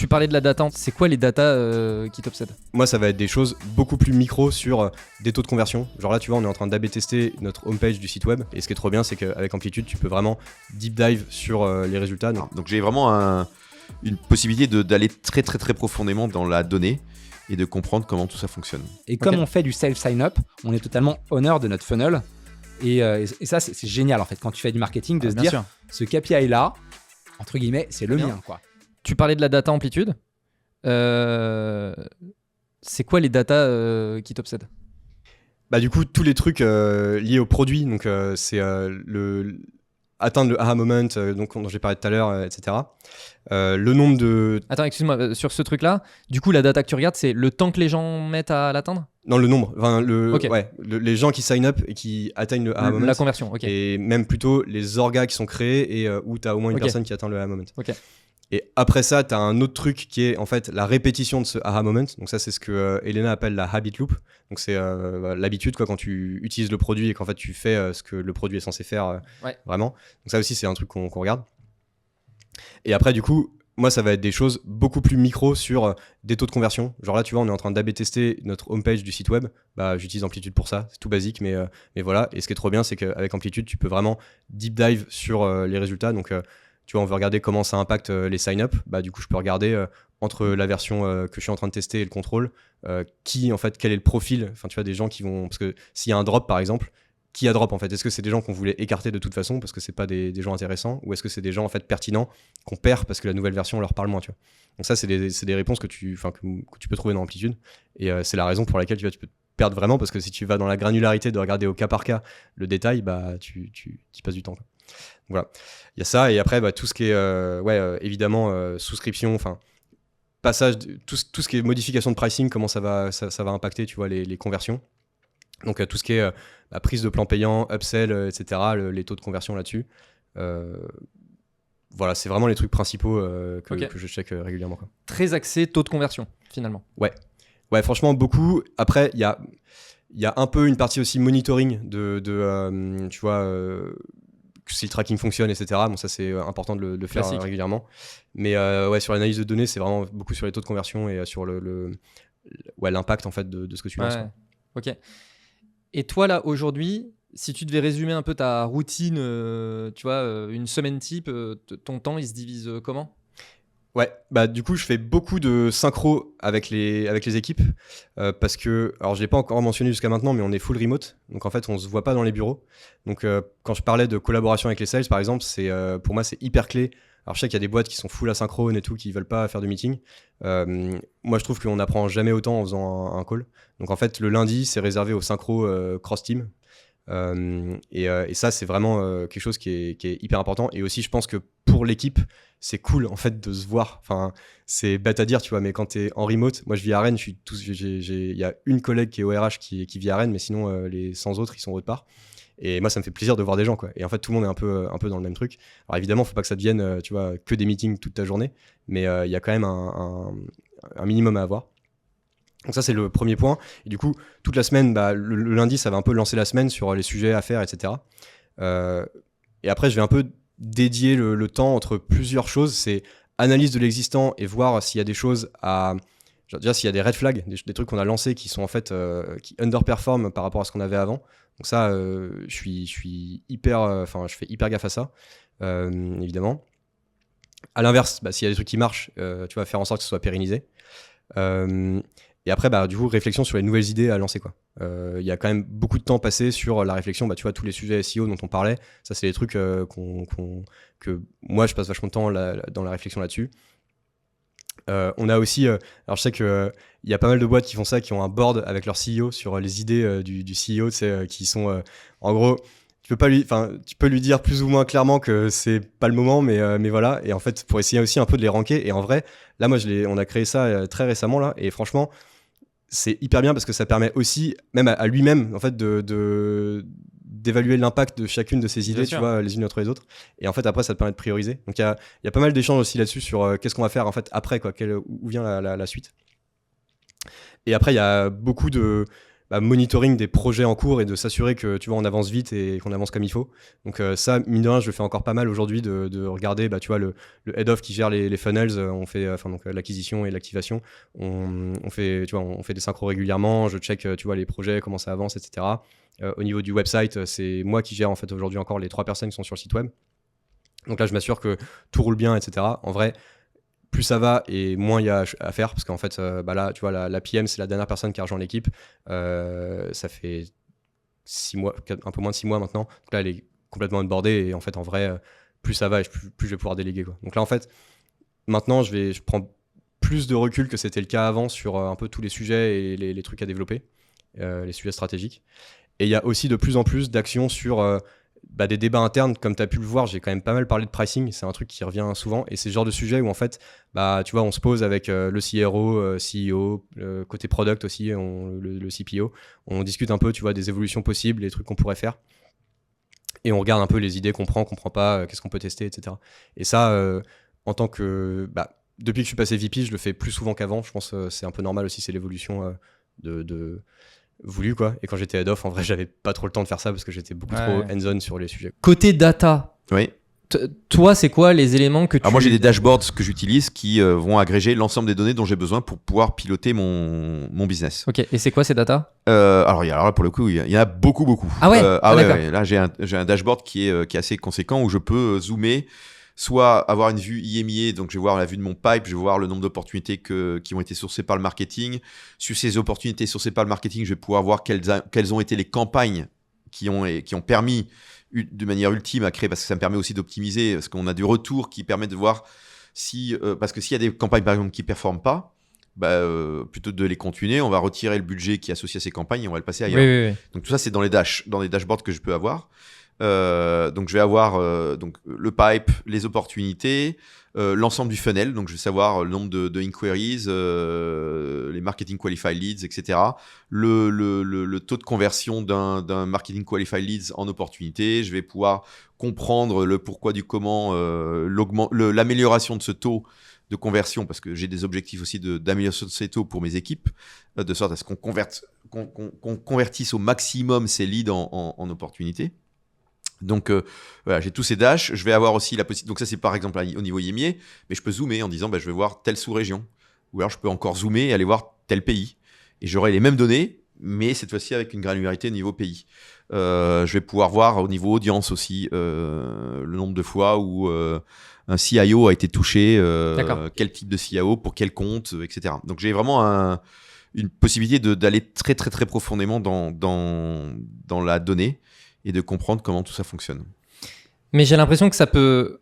Tu parlais de la data, c'est quoi les datas qui t'obsèdent? Moi, ça va être des choses beaucoup plus micro sur des taux de conversion. Genre là, tu vois, on est en train d'A/B tester notre homepage du site web. Et ce qui est trop bien, c'est qu'avec Amplitude, tu peux vraiment deep dive sur les résultats. Donc j'ai vraiment une possibilité d'aller très très très profondément dans la donnée et de comprendre comment tout ça fonctionne. Et comme on fait du self-sign-up, on est totalement owner de notre funnel. Et ça, c'est génial en fait, quand tu fais du marketing, de se dire, sûr. ce KPI-là, entre guillemets, c'est le Bien. mien, quoi. Tu parlais de la data Amplitude. C'est quoi les datas qui t'obsèdent? Bah du coup, tous les trucs liés au produit, donc c'est atteindre le aha moment, donc dont j'ai parlé tout à l'heure, etc. Le nombre de... Attends, excuse-moi, sur ce truc-là, du coup, la data que tu regardes, c'est le temps que les gens mettent à l'atteindre? Non, le nombre. Enfin, Ok. les gens qui sign up et qui atteignent le aha moment. La conversion, ok. Et même plutôt les orgas qui sont créés et où tu as au moins une Ok. personne qui atteint le aha moment. Ok. Et après ça, tu as un autre truc qui est en fait la répétition de ce aha moment. Donc ça, c'est ce que Elena appelle la habit loop. Donc c'est l'habitude quoi, quand tu utilises le produit et qu'en fait tu fais ce que le produit est censé faire vraiment. Donc ça aussi, c'est un truc qu'on regarde. Et après, du coup, moi, ça va être des choses beaucoup plus micro sur des taux de conversion. Genre là, tu vois, on est en train d'A/B tester notre homepage du site web. Bah, j'utilise Amplitude pour ça. C'est tout basique, mais voilà. Et ce qui est trop bien, c'est qu'avec Amplitude, tu peux vraiment deep dive sur les résultats. Donc tu vois, on veut regarder comment ça impacte les sign-up. Bah, du coup, je peux regarder entre la version que je suis en train de tester et le contrôle, quel est le profil. Enfin, tu vois, des gens qui vont... Parce que s'il y a un drop, par exemple, qui a drop, en fait? Est-ce que c'est des gens qu'on voulait écarter de toute façon parce que c'est pas des gens intéressants? Ou est-ce que c'est des gens, en fait, pertinents qu'on perd parce que la nouvelle version leur parle moins, tu vois? Donc ça, c'est des réponses que tu peux trouver dans Amplitude. Et c'est la raison pour laquelle tu peux te perdre vraiment, parce que si tu vas dans la granularité de regarder au cas par cas le détail, bah, tu passes du temps, quoi. Voilà, il y a ça. Et après tout ce qui est évidemment souscription, enfin passage tout ce qui est modification de pricing, comment ça va impacter, tu vois, les conversions. Donc tout ce qui est la prise de plan payant, upsell, etc., les taux de conversion là-dessus. Voilà, c'est vraiment les trucs principaux que je check régulièrement, quoi. Très axé taux de conversion, finalement. Ouais, franchement, beaucoup. Après, il y a un peu une partie aussi monitoring de tu vois, si le tracking fonctionne, etc. Bon, ça, c'est important de le faire régulièrement. Mais sur l'analyse de données, c'est vraiment beaucoup sur les taux de conversion et sur l'impact, en fait, de ce que tu lances. Ouais. Ok. Et toi, là, aujourd'hui, si tu devais résumer un peu ta routine, tu vois, une semaine type, ton temps, il se divise comment? Ouais, bah du coup je fais beaucoup de synchro avec les équipes parce que, alors je l'ai pas encore mentionné jusqu'à maintenant, mais on est full remote, donc en fait on se voit pas dans les bureaux. Donc quand je parlais de collaboration avec les sales par exemple, pour moi c'est hyper clé. Alors je sais qu'il y a des boîtes qui sont full asynchrone et tout, qui veulent pas faire de meeting. Moi je trouve qu'on apprend jamais autant en faisant un call. Donc en fait le lundi c'est réservé au synchro cross team. Et ça c'est vraiment quelque chose qui est hyper important. Et aussi je pense que pour l'équipe c'est cool en fait de se voir. Enfin, c'est bête à dire, tu vois, mais quand t'es en remote, moi je vis à Rennes, il y a une collègue qui est au RH qui vit à Rennes, mais sinon les 100 autres ils sont autre part. Et moi ça me fait plaisir de voir des gens, quoi. Et en fait tout le monde est un peu dans le même truc. Alors évidemment faut pas que ça devienne tu vois, que des meetings toute ta journée, mais il y a quand même un minimum à avoir. Donc ça c'est le premier point. Et du coup toute la semaine, le lundi ça va un peu lancer la semaine sur les sujets à faire, etc. Et après je vais un peu dédier le temps entre plusieurs choses. C'est analyse de l'existant et voir s'il y a des choses à... Déjà s'il y a des red flags, des trucs qu'on a lancés qui sont en fait qui underperforment par rapport à ce qu'on avait avant. Donc ça je suis hyper... je fais hyper gaffe à ça, évidemment. À l'inverse, s'il y a des trucs qui marchent, tu vas faire en sorte que ce soit pérennisé. Et après, du coup, réflexion sur les nouvelles idées à lancer, quoi. Y a quand même beaucoup de temps passé sur la réflexion, tu vois, tous les sujets SEO dont on parlait. Ça, c'est des trucs que moi, je passe vachement de temps dans la réflexion là-dessus. On a aussi, alors je sais qu'il y a pas mal de boîtes qui font ça, qui ont un board avec leur CEO sur les idées du CEO, tu sais, qui sont, en gros, tu peux lui dire plus ou moins clairement que c'est pas le moment, mais voilà. Et en fait, pour essayer aussi un peu de les ranker. Et en vrai, là, moi, on a créé ça très récemment, là. Et franchement, c'est hyper bien parce que ça permet aussi, même à lui-même, en fait, d'évaluer l'impact de chacune de ces idées, tu vois, les unes entre les autres. Et en fait, après, ça te permet de prioriser. Donc, il y a pas mal d'échanges aussi là-dessus sur qu'est-ce qu'on va faire, en fait, après, quoi, où vient la suite. Et après, il y a beaucoup de... monitoring des projets en cours et de s'assurer que tu vois on avance vite et qu'on avance comme il faut. Donc ça, mine de rien, je le fais encore pas mal aujourd'hui de regarder tu vois le head of qui gère les funnels, on fait donc l'acquisition et l'activation, on fait tu vois on fait des synchros régulièrement, je check tu vois les projets, comment ça avance, etc. Au niveau du website, c'est moi qui gère en fait aujourd'hui encore les 3 personnes qui sont sur le site web. Donc là je m'assure que tout roule bien, etc. En vrai, plus ça va et moins il y a à faire, parce qu'en fait là tu vois la PM c'est la dernière personne qui a rejoint l'équipe, ça fait 6 mois, un peu moins de 6 mois maintenant, donc là elle est complètement onboardée et en fait en vrai plus ça va et plus je vais pouvoir déléguer quoi. Donc là en fait maintenant je prends plus de recul que c'était le cas avant sur un peu tous les sujets et les trucs à développer, les sujets stratégiques, et il y a aussi de plus en plus d'actions sur des débats internes. Comme tu as pu le voir, j'ai quand même pas mal parlé de pricing, c'est un truc qui revient souvent, et c'est le genre de sujet où en fait tu vois on se pose avec le CRO, CEO, côté product aussi, le CPO, on discute un peu tu vois des évolutions possibles, les trucs qu'on pourrait faire, et on regarde un peu les idées qu'on prend pas, qu'est-ce qu'on peut tester, etc. Et ça en tant que depuis que je suis passé VP, je le fais plus souvent qu'avant, je pense c'est un peu normal aussi, c'est l'évolution de voulu quoi. Et quand j'étais head off, en vrai j'avais pas trop le temps de faire ça parce que j'étais beaucoup trop hands-on sur les sujets. Côté data, Oui. Toi, c'est quoi les éléments que tu... Alors moi j'ai des dashboards que j'utilise qui vont agréger l'ensemble des données dont j'ai besoin pour pouvoir piloter mon business. Ok, et c'est quoi ces data? Alors là pour le coup il y en a beaucoup. Ah ouais, ouais. Là j'ai un dashboard qui est assez conséquent où je peux zoomer, soit avoir une vue IMIA, donc je vais voir la vue de mon pipe, je vais voir le nombre d'opportunités qui ont été sourcées par le marketing. Sur ces opportunités sourcées par le marketing, je vais pouvoir voir quelles ont été les campagnes qui ont permis de manière ultime à créer, parce que ça me permet aussi d'optimiser, parce qu'on a du retour qui permet de voir si, parce que s'il y a des campagnes par exemple qui ne performent pas, plutôt que de les continuer, on va retirer le budget qui est associé à ces campagnes et on va le passer ailleurs. Oui. Donc tout ça c'est dans les dashboards que je peux avoir. Donc je vais avoir donc le pipe, les opportunités, l'ensemble du funnel, donc je vais savoir le nombre de inquiries, les marketing qualified leads, etc. Le taux de conversion d'un marketing qualified leads en opportunité. Je vais pouvoir comprendre le pourquoi du comment, l'amélioration de ce taux de conversion, parce que j'ai des objectifs aussi d'amélioration de ces taux pour mes équipes, de sorte à ce qu'on convertisse au maximum ces leads en opportunités. Donc voilà, j'ai tous ces dashs. Je vais avoir aussi la possibilité. Donc ça c'est par exemple au niveau IMIA, mais je peux zoomer en disant je vais voir telle sous-région, ou alors je peux encore zoomer et aller voir tel pays, et j'aurai les mêmes données, mais cette fois-ci avec une granularité au niveau pays. Je vais pouvoir voir au niveau audience aussi le nombre de fois où un CIO a été touché, quel type de CIO pour quel compte, etc. Donc j'ai vraiment une possibilité d'aller très très très profondément dans la donnée et de comprendre comment tout ça fonctionne. Mais j'ai l'impression que ça peut...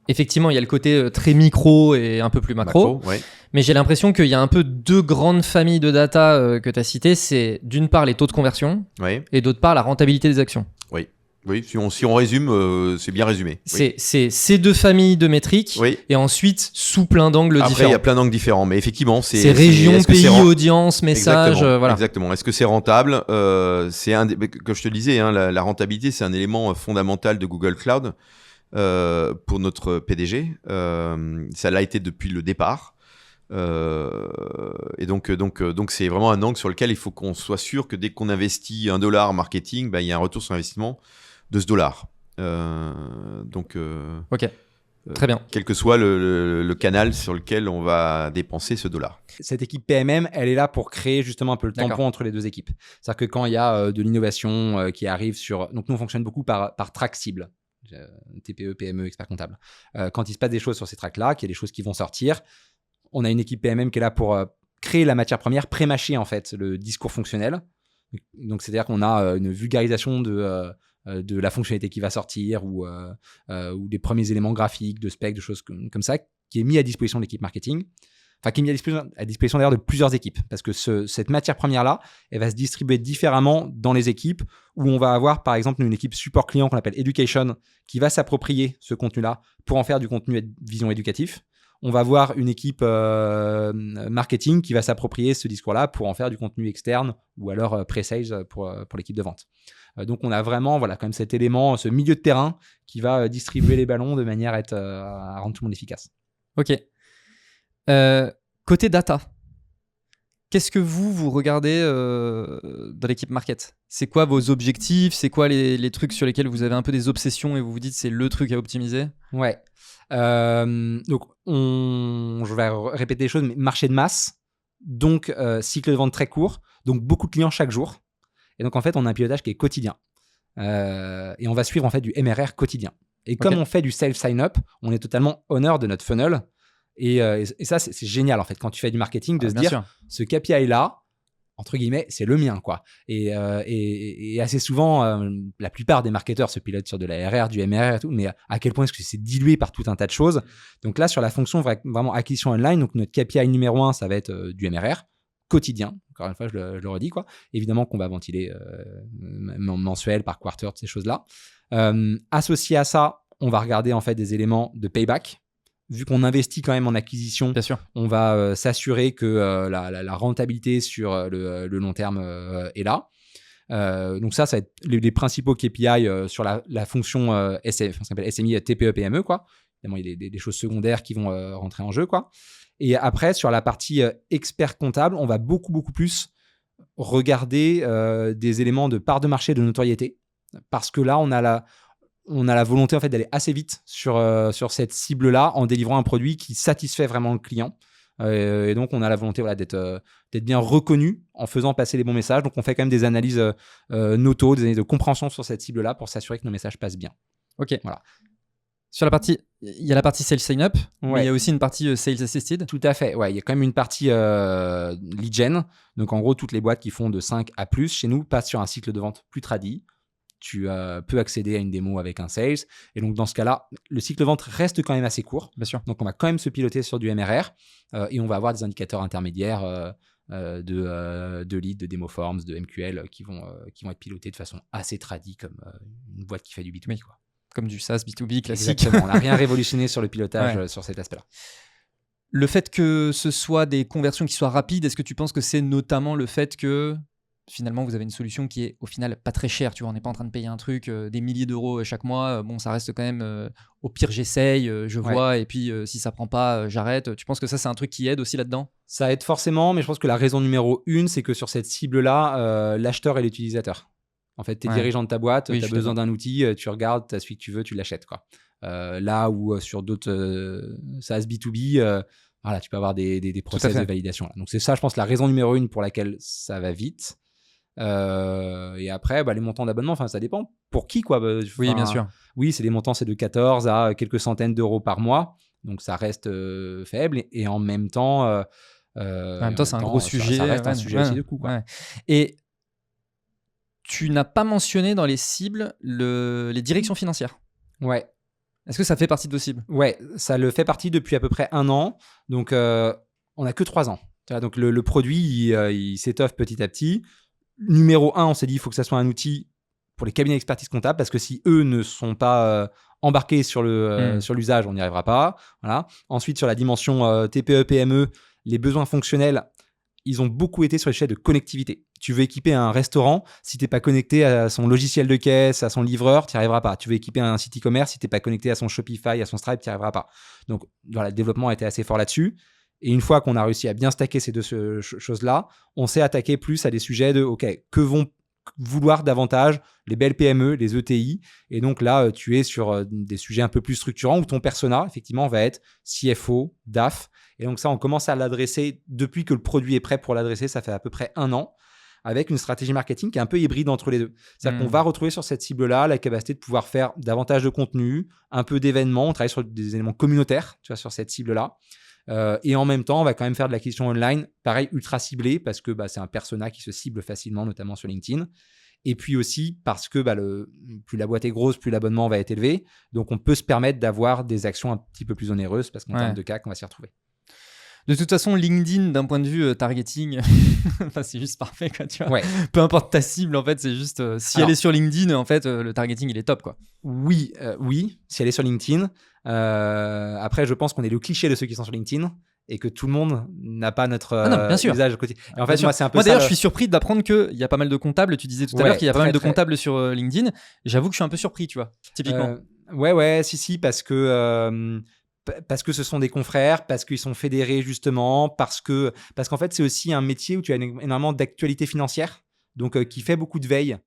Effectivement, il y a le côté très micro et un peu plus macro. Ouais. Mais j'ai l'impression qu'il y a un peu deux grandes familles de data que tu as citées. C'est d'une part les taux de conversion et d'autre part la rentabilité des actions. Oui, si on résume, c'est bien résumé. C'est ces deux familles de métriques, et ensuite sous plein d'angles différents. Après, il y a plein d'angles différents, mais effectivement, c'est région, pays, audience, message, voilà. Exactement. Est-ce que c'est rentable? Comme je te le disais, la rentabilité, c'est un élément fondamental de Google Cloud pour notre PDG. Ça l'a été depuis le départ. Et donc c'est vraiment un angle sur lequel il faut qu'on soit sûr que dès qu'on investit $1 en marketing, il y a un retour sur investissement de ce dollar. Ok, très bien. Quel que soit le canal sur lequel on va dépenser ce dollar. Cette équipe PMM, elle est là pour créer justement un peu le tampon entre les deux équipes. C'est-à-dire que quand il y a de l'innovation qui arrive sur... Donc nous, on fonctionne beaucoup par track cible. TPE, PME, expert comptable. Quand il se passe des choses sur ces tracks-là, qu'il y a des choses qui vont sortir, on a une équipe PMM qui est là pour créer la matière première, pré-mâcher en fait le discours fonctionnel. Donc c'est-à-dire qu'on a une vulgarisation de la fonctionnalité qui va sortir ou des premiers éléments graphiques, de specs, de choses comme ça, qui est mis à disposition de l'équipe marketing. Enfin, qui est mis à disposition d'ailleurs de plusieurs équipes, parce que cette matière première-là, elle va se distribuer différemment dans les équipes, où on va avoir par exemple une équipe support client qu'on appelle Education, qui va s'approprier ce contenu-là pour en faire du contenu vision éducatif. On va voir une équipe marketing qui va s'approprier ce discours-là pour en faire du contenu externe ou alors pré-sales pour l'équipe de vente. Donc, on a vraiment quand même cet élément, ce milieu de terrain qui va distribuer les ballons de manière à rendre tout le monde efficace. Ok. Côté data, Qu'est-ce que vous regardez dans l'équipe market? C'est quoi vos objectifs? C'est quoi les trucs sur lesquels vous avez un peu des obsessions et vous vous dites c'est le truc à optimiser? Ouais. Donc, je vais répéter les choses, mais marché de masse, donc cycle de vente très court, donc beaucoup de clients chaque jour. Et donc, en fait, on a un pilotage qui est quotidien. Et on va suivre en fait du MRR quotidien. Et comme on fait du self-sign-up, on est totalement owner de notre funnel. Et ça, c'est génial en fait, quand tu fais du marketing, de se dire, sûr. Ce KPI-là, entre guillemets, c'est le mien, quoi. Et assez souvent, la plupart des marketeurs se pilotent sur de la RR, du MRR et tout, mais à quel point est-ce que c'est dilué par tout un tas de choses. Donc là, sur la fonction vraiment acquisition online, donc notre KPI numéro 1, ça va être du MRR quotidien. Encore une fois, je le redis, quoi. Évidemment qu'on va ventiler mensuel, par quarter, toutes ces choses-là. Associé à ça, on va regarder en fait des éléments de payback. Vu qu'on investit quand même en acquisition, on va s'assurer que la rentabilité sur le long terme est là. Donc ça va être les principaux KPI sur la fonction ce qu'on appelle SMI, TPE, PME, quoi. Évidemment, il y a des choses secondaires qui vont rentrer en jeu, quoi. Et après, sur la partie expert comptable, on va beaucoup plus regarder des éléments de part de marché, de notoriété. Parce que là, on a la volonté en fait d'aller assez vite sur cette cible-là en délivrant un produit qui satisfait vraiment le client. Et donc, on a la volonté d'être bien reconnu en faisant passer les bons messages. Donc, on fait quand même des analyses noto, des analyses de compréhension sur cette cible-là pour s'assurer que nos messages passent bien. Ok. Voilà. Sur la partie, il y a la partie sales sign-up, mais il y a aussi une partie sales assisted. Tout à fait. Ouais, il y a quand même une partie lead gen. Donc, en gros, toutes les boîtes qui font de 5 à plus chez nous passent sur un cycle de vente plus tradit. Tu peux accéder à une démo avec un sales. Et donc, dans ce cas-là, le cycle de vente reste quand même assez court. Bien sûr. Donc, on va quand même se piloter sur du MRR et on va avoir des indicateurs intermédiaires de lead, de demo forms, de MQL qui vont être pilotés de façon assez tradie comme une boîte qui fait du B2B, quoi. Comme du SaaS B2B classique. Exactement. On n'a rien révolutionné sur le pilotage sur cet aspect-là. Le fait que ce soit des conversions qui soient rapides, est-ce que tu penses que c'est notamment le fait que finalement, vous avez une solution qui est au final pas très chère. Tu vois, on n'est pas en train de payer un truc des milliers d'euros chaque mois. Bon, ça reste quand même au pire, j'essaye, je vois, et puis si ça prend pas, j'arrête. Tu penses que ça, c'est un truc qui aide aussi là-dedans? Ça aide forcément, mais je pense que la raison numéro 1, c'est que sur cette cible-là, l'acheteur est l'utilisateur. En fait, tu es dirigeant de ta boîte, tu as besoin d'un outil, tu regardes, tu as celui que tu veux, tu l'achètes, quoi. Là où sur d'autres SaaS B2B, voilà, tu peux avoir des process de validation. Là. Donc, c'est ça, je pense, la raison numéro 1 pour laquelle ça va vite. Et après, les montants d'abonnement, ça dépend. Pour qui, quoi. Oui, bien sûr. Oui, c'est des montants, c'est de 14 à quelques centaines d'euros par mois. Donc, ça reste faible. Et en même temps, c'est un gros sujet. Ça reste un sujet aussi de coût, quoi. Ouais. Et tu n'as pas mentionné dans les cibles les directions financières. Ouais. Est-ce que ça fait partie de vos cibles? Ouais, ça le fait partie depuis à peu près 1 an. Donc, on n'a que 3 ans. Donc, le produit, il s'étoffe petit à petit. Numéro 1, on s'est dit il faut que ça soit un outil pour les cabinets d'expertise comptable parce que si eux ne sont pas embarqués sur l'usage, on n'y arrivera pas. Voilà. Ensuite, sur la dimension TPE, PME, les besoins fonctionnels, ils ont beaucoup été sur les sujets de connectivité. Tu veux équiper un restaurant, si tu n'es pas connecté à son logiciel de caisse, à son livreur, tu n'y arriveras pas. Tu veux équiper un site e-commerce, si tu n'es pas connecté à son Shopify, à son Stripe, tu n'y arriveras pas. Donc, voilà, le développement a été assez fort là-dessus. Et une fois qu'on a réussi à bien stacker ces deux choses-là, on s'est attaqué plus à des sujets de OK, que vont vouloir davantage les belles PME, les ETI. Et donc là, tu es sur des sujets un peu plus structurants où ton persona, effectivement, va être CFO, DAF. Et donc ça, on commence à l'adresser depuis que le produit est prêt pour l'adresser. Ça fait à peu près 1 an avec une stratégie marketing qui est un peu hybride entre les deux. C'est-à-dire qu'on va retrouver sur cette cible-là la capacité de pouvoir faire davantage de contenu, un peu d'événements. On travaille sur des éléments communautaires, tu vois, sur cette cible-là. Et en même temps, on va quand même faire de l'acquisition online, pareil, ultra ciblée, parce que c'est un persona qui se cible facilement, notamment sur LinkedIn. Et puis aussi parce que plus la boîte est grosse, plus l'abonnement va être élevé. Donc, on peut se permettre d'avoir des actions un petit peu plus onéreuses, parce qu'en termes de CAC, on va s'y retrouver. De toute façon, LinkedIn, d'un point de vue targeting, c'est juste parfait, quoi, tu vois. Ouais. Peu importe ta cible, en fait, c'est juste... elle est sur LinkedIn, en fait, le targeting, il est top, quoi. Oui, si elle est sur LinkedIn. Après, je pense qu'on est le cliché de ceux qui sont sur LinkedIn et que tout le monde n'a pas notre usage quotidien. Et en fait, moi, c'est un peu d'ailleurs, je suis surpris d'apprendre qu'il y a pas mal de comptables. Tu disais tout à l'heure qu'il y a pas mal de comptables sur LinkedIn. J'avoue que je suis un peu surpris, tu vois, typiquement. Ouais, si, parce que Parce que ce sont des confrères, parce qu'ils sont fédérés justement, parce qu'en fait c'est aussi un métier où tu as énormément d'actualité financière, donc qui fait beaucoup de veille